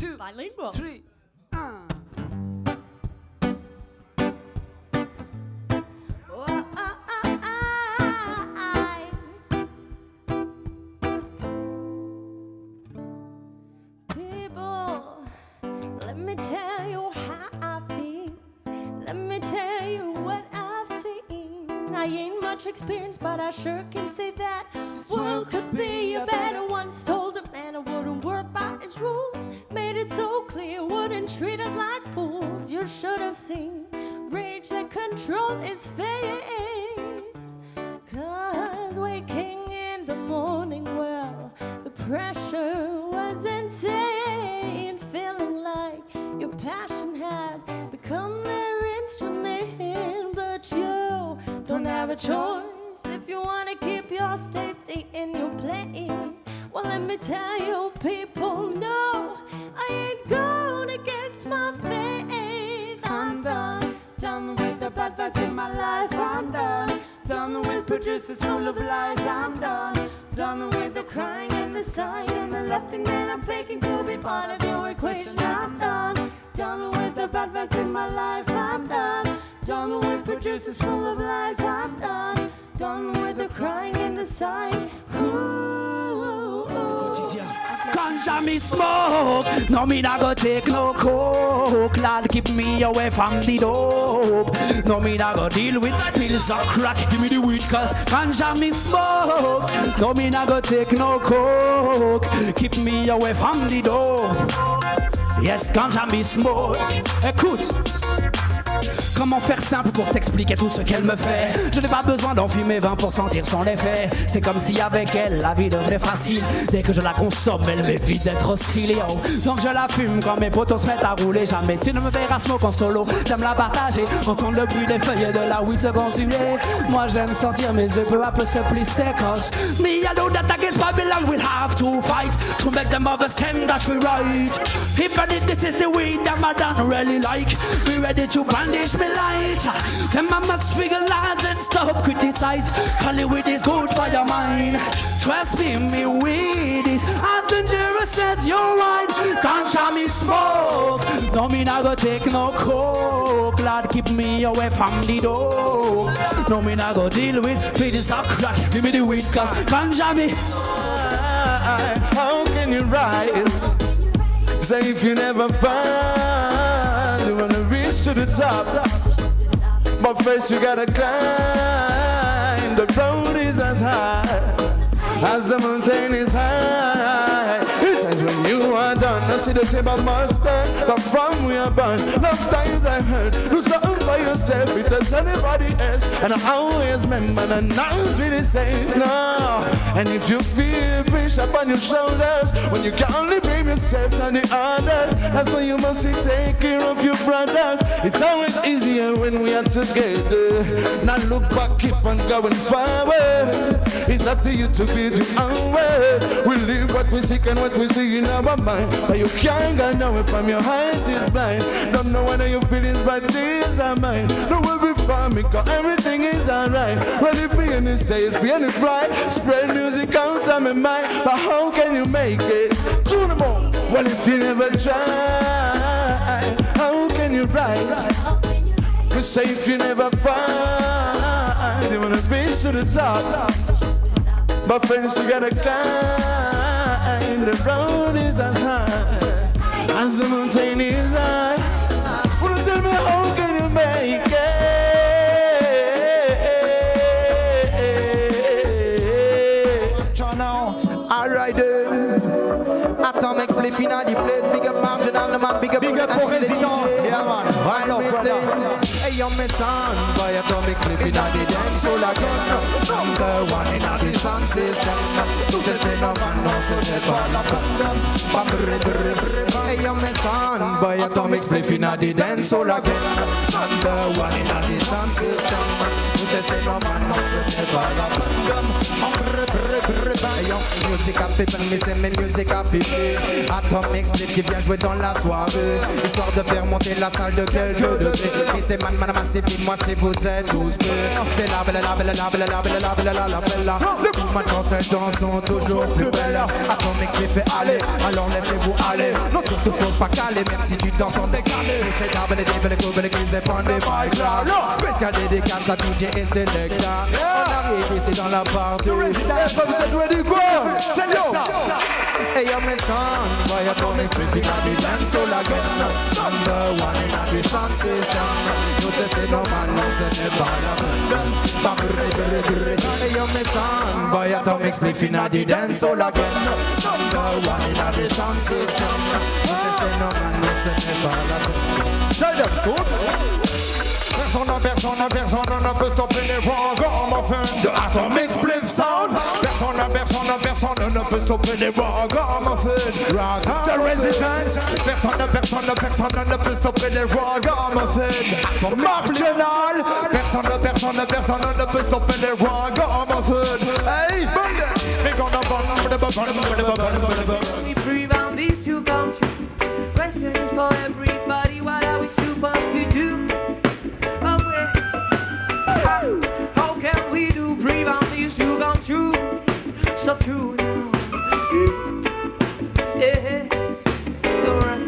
2, Bilingual. 3. People, let me tell you how I feel. Let me tell you what I've seen. I ain't much experience, but I sure can say that this world could be a better one. Told a man I wouldn't work by his rules. Made it so clear, wouldn't treat us like fools. You should have seen rage that controlled his face. 'Cause waking in the morning, well, the pressure was insane. Feeling like your passion has become their instrument. But you don't have a choice if you want to keep your safety in your plane. Well, let me tell you, people, no, I ain't going against my faith. I'm done with the bad vibes in my life. I'm done with producers full of lies. I'm done with the crying and the sighing and the laughing that I'm faking to be part of your equation. I'm done with the bad vibes in my life. I'm done with producers full of lies. I'm done with the crying and the sighing. Ganja me smoke, no me not go take no coke. Lord, keep me away from the dope. No me not go deal with pills or crack. Give me the weed, cause ganja me smoke. No me not go take no coke. Keep me away from the dope. Yes, ganja me smoke. Écoute. Comment faire simple pour t'expliquer tout ce qu'elle me fait? Je n'ai pas besoin d'en fumer 20 pour sentir son effet. C'est comme si avec elle la vie devenait facile. Dès que je la consomme, elle m'évite d'être hostile. Yo. Donc je la fume quand mes potos se mettent à rouler. Jamais tu ne me verras smoke en solo. J'aime la partager, entendre le bruit des feuilles et de la weed se consumer. Moi j'aime sentir mes yeux peu à peu se plisser. Cause me I know that against Babylon we'll have to fight to make them understand that we right. If I did this is the weed that I don't really like. Be ready to brandish me light. Then I must figure lies and stop criticize. Hollywood is good for your mind. Trust me, me weed is as dangerous as your wine. Ganja me smoke. No me not go take no coke. Lord, keep me away from the dope. No me not go deal with pills or crack. Give me the weed, cause ganja me. How can you rise? Say if you never find, you wanna reach to the top. But first you gotta climb. The road is as high as the mountain is high. It's times when you are done. I see the table master, but from we are born. Enough times I heard, do something for yourself. It tells anybody else. And I always remember the nouns really say no. And if you feel pressure upon your shoulders, when you can only blame yourself and the others, that's when you must take care of your brothers. It's always easier when we are together. Now look back, keep on going forward. It's up to you to build your own way. We live what we seek and what we see in our mind. But you can't go nowhere from your heart is blind. Don't know whether your feelings, but these are mine. Don't worry for me, cause everything is alright. Ready for any stage, for any flight. Spread music out of my mind. But how can you make it? To the moon. Well, if you never try, how can you rise? We say if you never find, you wanna reach to the top. But friends, you gotta climb. The road is as high as the mountain is high. Wanna tell me how can you make it? Alright then. Atomic spliff inna the place. Big up Marginal, the man. Big up for Resident. Yeah man. While me say, hey yo me son, boy Atomic spliff inna the dance hall again. Number one inna the sound system. Just say no man no say never abandon. Hey yo me son, boy Atomic spliff inna the dance hall again. Number one inna the sound system. tester nos mains, non ce n'est pas la music a fait mais c'est mes music a fait plus. Atomic Split qui vient jouer dans la soirée, histoire de faire monter la salle de quelques degrés. Et c'est man, massive, moi si vous êtes tous prêts. C'est la belle, la belle, la belle, la belle, la belle, la belle. Le coup quand elles dansent sont toujours plus belles. Atomic Split fait aller, alors laissez-vous aller. Non surtout faut pas caler, même si tu danses en décalé. C'est la belle, belle, belle, grise et prendre des vibes là. Spécial dédicace à DJ et Selecta. On arrive ici dans la partie. Est-ce que vous êtes ready quoi? C'est yo! Hey yo my son, boy Atomic Split in the dance all again. Number one in the sound system. You tested no man, no se ne pas hey yo my son, boy Atomic Split in the dance all again. Number one in the sound system. You tested no man, no se ne pas Shut up, stop! Personne ne peut stopper les ragamuffins de Atomic Split Sound. Personne ne peut stopper les ragamuffins de Resistance. Personne ne peut stopper les ragamuffins Marginal. Personne ne peut stopper les ragamuffins. Hey, we're gonna we prevent these two come true. Question is for everybody, what are we supposed to do? How can we do prevent these to come true? So true now. Yeah, alright.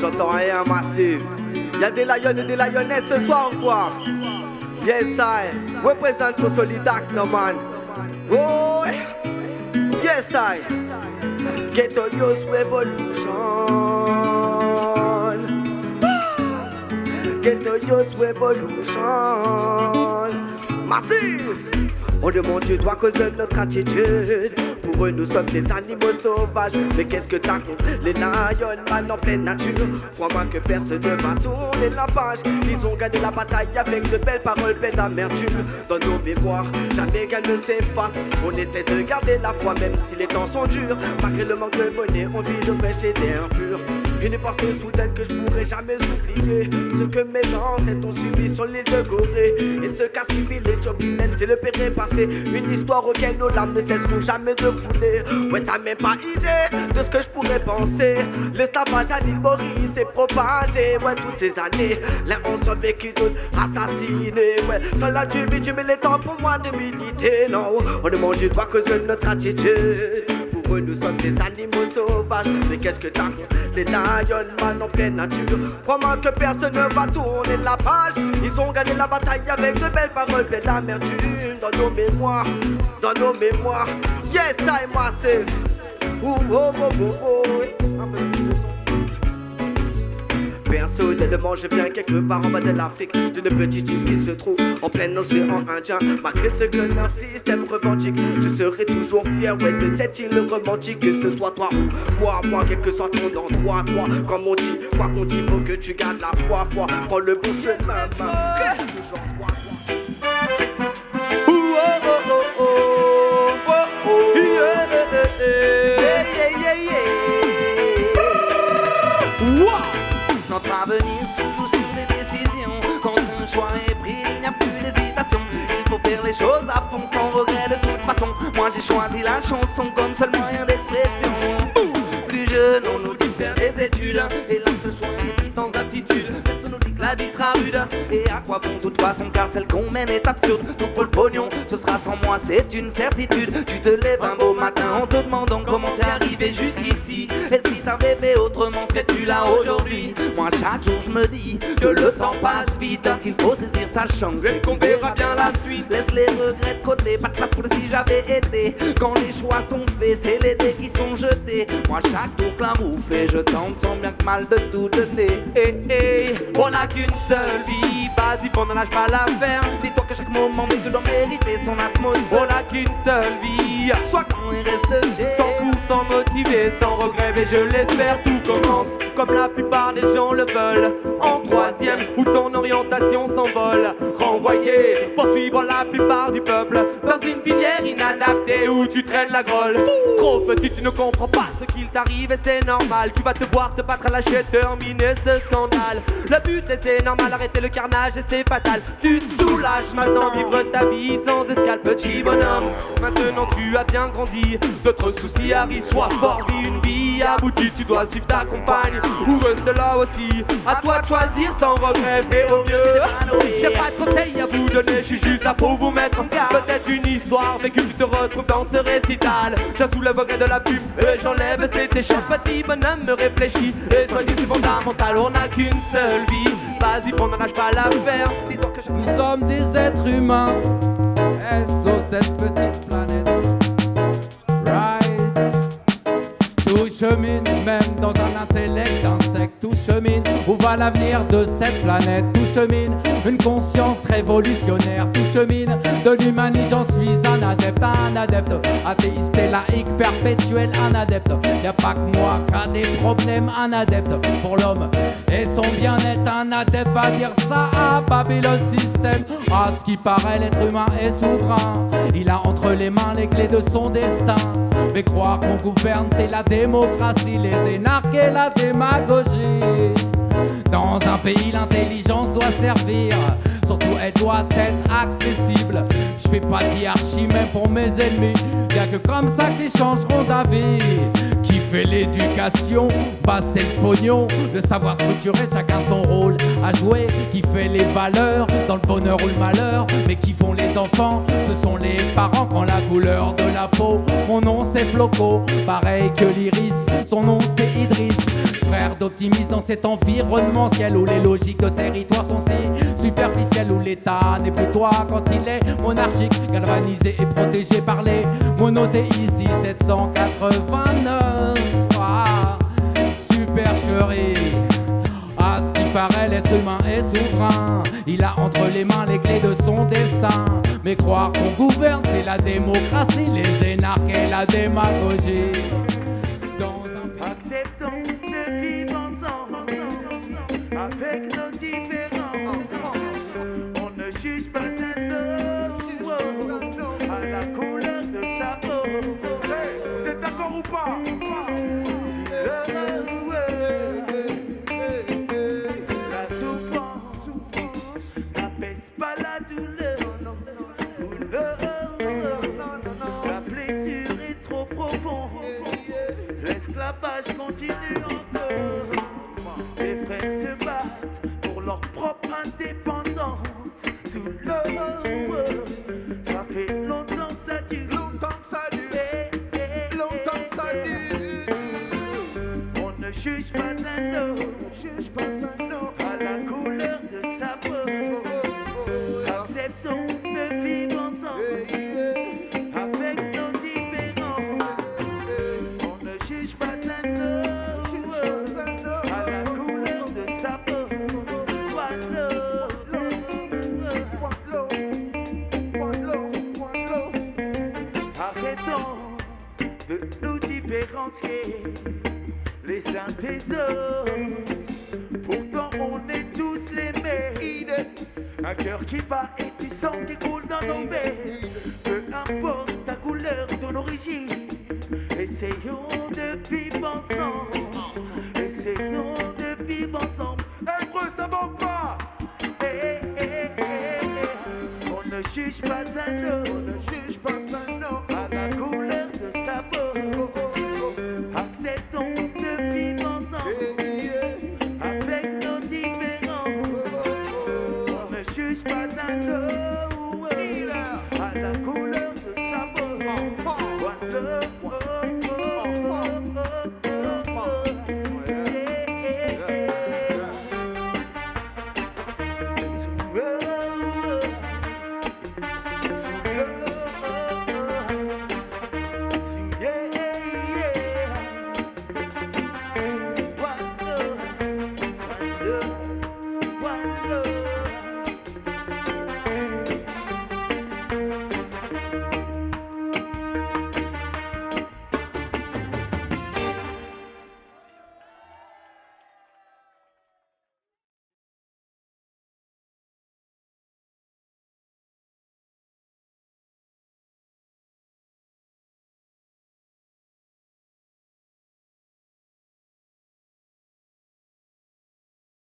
J'entends rien massif. Y'a des lions et des lionnesses ce soir quoi. Yes I represent pour Solidac no man. Oh yes I Ghetto Youth Revolution. Ghetto Youth Revolution. Massive. On demande du doigt cause de notre attitude. Pour eux nous sommes des animaux sauvages. Mais qu'est-ce que t'as contre les lions man en pleine nature? Crois-moi que personne ne va tourner la page. Ils ont gagné la bataille avec de belles paroles pleines d'amertume. Dans nos mémoires, jamais qu'elles ne s'effacent. On essaie de garder la foi même si les temps sont durs. Malgré le manque de monnaie, on vit de péché d'impur. Une pensée soudaine que je pourrai jamais oublier. Ce que mes ancêtres ont subi sur l'île de Corée. Et ce qu'a subi l'Éthiopie même c'est le péril passé. Une histoire auquel nos larmes ne cesseront jamais de couler. Ouais t'as même pas idée de ce que je pourrais penser. L'esclavage à l'île Maurice s'est propagé. Ouais toutes ces années, l'un ont survécu d'autres assassinés. Ouais seul la tu mais les temps pour moi de militer. Non, on ne mange pas cause de notre attitude. Pour eux nous sommes des animaux sauvages. Mais qu'est-ce que t'as contre les lions man en pleine nature? Crois-moi que personne ne va tourner la page. Ils ont gagné la bataille avec de belles paroles pleines d'amertume. Dans nos mémoires, dans nos mémoires. Yes I massive. Oh oh oh oh oh. Personnellement je viens quelque part en bas de l'Afrique, d'une petite île qui se trouve en plein océan Indien. Malgré ce que leur système revendique, je serai toujours fier ouais, de cette île romantique. Que ce soit toi ou moi, quel que soit ton endroit, toi, comme on dit, quoi qu'on dit, faut que tu gardes la foi, prends le bon chemin, toujours toi. Notre avenir se joue sur des décisions. Quand un choix est pris, il n'y a plus d'hésitation. Il faut faire les choses à fond sans regret de toute façon. Moi j'ai choisi la chanson comme seul moyen d'expression. rude. Et à quoi bon de toute façon, car celle qu'on mène est absurde. Tout pour le pognon, ce sera sans moi, c'est une certitude. Tu te lèves un beau matin en te demandant comment t'es arrivé jusqu'ici. Et si t'avais fait autrement, serais-tu là aujourd'hui? Moi chaque jour je me dis que le temps passe vite, qu'il faut saisir sa chance et qu'on verra bien la suite. Laisse les regrets de côté, pas de place pour le si j'avais été. Quand les choix sont faits, c'est les dés qui sont jetés. Moi chaque tour que l'amour fait, je tente tant bien que mal de tout donner. On n'a qu'une seule vie, vas-y on n'en lâche pas l'affaire. Dis-toi que chaque moment mais que doit mériter son atmosphère. On n'a qu'une seule vie, soit quand il reste sans coup, sans motivé, sans regret, mais je l'espère. Tout commence comme la plupart des gens le veulent, en troisième où ton orientation s'envole. Renvoyé pour suivre la plupart du peuple dans une filière inadaptée où tu traînes la grolle. Trop petit, tu ne comprends pas ce qu'il t'arrive et c'est normal. Tu vas te voir te battre à la chaîne, terminer ce scandale. Le but et c'est normal, arrêter le carnage et c'est fatal. Tu te soulages maintenant, vivre ta vie sans escale, petit bonhomme. Maintenant tu as bien grandi, d'autres soucis arrivent, sois fort, vis une vie aboutie. Tu dois suivre ta compagne ou reste là aussi. À toi de choisir sans regret, fais au mieux. J'ai pas de conseils à vous donner, je suis juste là pour vous mettre peut-être une histoire vécue. Tu te retrouves dans ce récital. Je soulève le regret de la pub et j'enlève cet échec. Petit bonhomme me réfléchit et soigne c'est fondamental. On n'a qu'une seule vie, vas-y on n'en lâche pas l'affaire. Nous sommes des êtres humains, sur cette petite planète. Right. Tout chemine, même dans un intellect d'insecte. Tout chemine, où va l'avenir de cette planète? Tout chemine, une conscience révolutionnaire. Tout chemine, de l'humanisme j'en suis un adepte. Athéiste et laïque perpétuel, un adepte. Y'a pas que moi qui a des problèmes, un adepte. Pour l'homme et son bien-être, un adepte va dire ça à Babylone System. À ce qui paraît, l'être humain est souverain. Il a entre les mains les clés de son destin. Mais croire qu'on gouverne, c'est la démocratie, les énarques et la démagogie. Dans un pays, l'intelligence doit servir. Surtout, elle doit être accessible. Je fais pas d'hierarchie même pour mes ennemis. Y'a que comme ça qu'ils changeront d'avis. Qui fait l'éducation, bah c'est le pognon. De savoir structurer chacun son rôle à jouer. Qui fait les valeurs dans le bonheur ou le malheur. Mais qui font les enfants, ce sont les parents. Quand la couleur de la peau, mon nom c'est Floco. Pareil que l'iris, son nom c'est Idriss. Frère d'optimisme dans cet environnement ciel où les logiques de territoire sont si superficielles, où l'État n'est plus toi quand il est monarchique, galvanisé et protégé par les monothéistes. 1789, supercherie. À ce qui paraît, l'être humain est souverain. Il a entre les mains les clés de son destin. Mais croire qu'on gouverne, c'est la démocratie, les énarques et la démagogie. Acceptons de vivre ensemble avec nos différences. On ne juge pas un homme à la couleur de sa peau. Vous êtes d'accord ou pas? La souffrance n'apaise pas la douleur. La blessure est trop profonde. L'esclavage continue encore. Les frères se battent pour leur propre indépendance. Sous l'eau, ça fait longtemps que ça dure. Longtemps que ça dure. Longtemps que ça dure. On ne juge pas un homme à la couleur de sa peau. Acceptons de vivre ensemble avec nos différences. On ne juge pas un homme à la couleur de sa peau. Arrêtons de nous différencier les uns des autres. Pourtant on est tous les mêmes. Un cœur qui bat et du sang qui coule dans nos veines. Peu importe ta couleur, ton origine. Essayons de vivre ensemble. Essayons de vivre ensemble. Hébreu, ça manque pas. On ne juge pas un homme. On ne juge pas un homme.